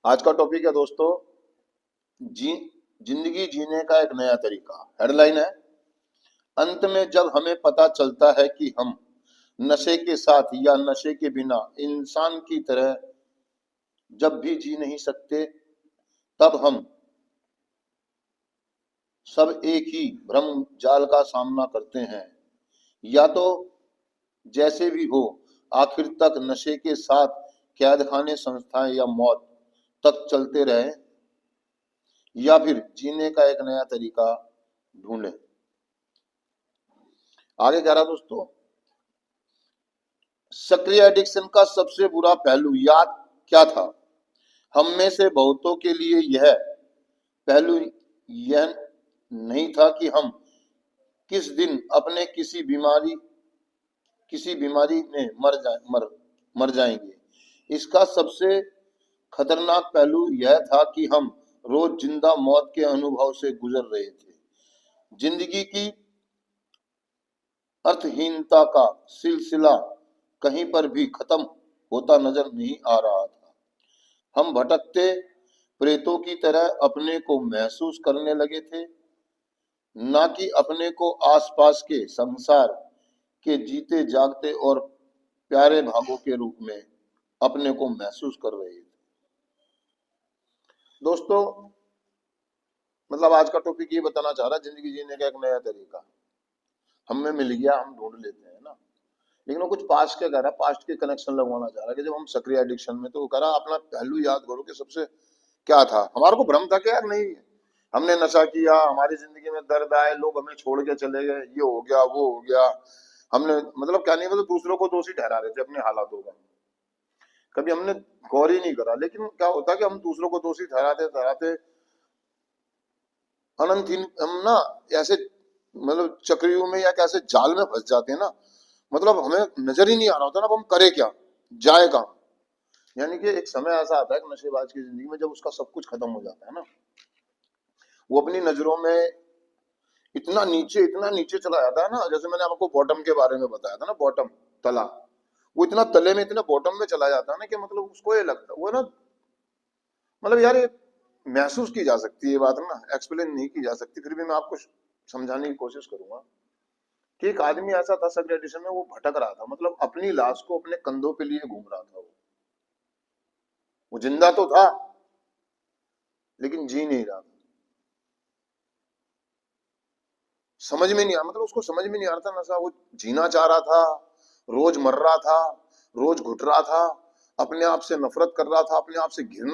आज का टॉपिक है दोस्तों, जी जिंदगी जीने का एक नया तरीका। हेडलाइन है, अंत में जब हमें पता चलता है कि हम नशे के साथ या नशे के बिना इंसान की तरह जब भी जी नहीं सकते, तब हम सब एक ही भ्रम जाल का सामना करते हैं। या तो जैसे भी हो, आखिर तक नशे के साथ कैद खाने, संस्थाएं या मौत तक चलते रहे, या फिर जीने का एक नया तरीका ढूंढें। आगे कह रहा दोस्तों, सक्रिय एडिक्शन का सबसे बुरा पहलू याद क्या था? हम में से बहुतों के लिए यह पहलू यह नहीं था कि हम किस दिन अपने किसी बीमारी में मर जाएंगे। इसका सबसे खतरनाक पहलू यह था कि हम रोज जिंदा मौत के अनुभव से गुजर रहे थे। जिंदगी की अर्थहीनता का सिलसिला कहीं पर भी खत्म होता नजर नहीं आ रहा था। हम भटकते प्रेतों की तरह अपने को महसूस करने लगे थे, ना कि अपने को आसपास के संसार के जीते जागते और प्यारे भागों के रूप में अपने को महसूस कर रहे थे। दोस्तों, मतलब आज का टॉपिक ये बताना चाह रहा है, जिंदगी जीने का एक नया तरीका हमें मिल गया, हम ढूंढ लेते हैं ना। लेकिन वो कुछ पास्ट के कह रहा है, पास्ट के कनेक्शन लगवाना चाह रहा है कि जब हम सक्रिय एडिक्शन में, तो वो कह रहा अपना पहलू याद करो कि सबसे क्या था। हमारे को भ्रम था कि यार नहीं, हमने नशा किया, हमारी जिंदगी में दर्द आए, लोग हमें छोड़ के चले गए, ये हो गया वो हो गया। हमने मतलब क्या नहीं, मतलब दूसरों को दोषी ठहरा रहे थे अपने हालातों का। कभी हमने गौर ही नहीं करा। लेकिन क्या होता कि हम दूसरों को दोषी ठहराते ठहराते अनंत हम ना ऐसे मतलब चक्रियों में या कैसे जाल में फंस जाते हैं ना, मतलब हमें नजर ही नहीं आ रहा होता ना, अब हम करें क्या, जाए कहाँ। यानी कि एक समय ऐसा आता है कि नशेबाज की जिंदगी में जब उसका सब कुछ खत्म हो जाता है ना, वो अपनी नजरों में इतना नीचे चला जाता है ना। जैसे मैंने आपको बॉटम के बारे में बताया था ना, बॉटम, तला, वो इतना तले में, इतना बॉटम में चला जाता है ना कि मतलब उसको ये लगता है वो ना, मतलब यार ये महसूस की जा सकती है ये बात ना, एक्सप्लेन नहीं की जा सकती, फिर भी मैं आपको समझाने की कोशिश करूंगा कि एक आदमी ऐसा था सेग्रेगेशन में, वो भटक रहा था, मतलब अपनी लाश को अपने कंधों पे लिए घूम रहा था। वो जिंदा तो था लेकिन जी नहीं रहा था। समझ में नहीं आ, मतलब उसको समझ में नहीं आ रहा था नशा, वो जीना चाह रहा था, रोज मर रहा था, रोज घुट रहा था, अपने आप से नफरत कर रहा था, अपने आप से घिरना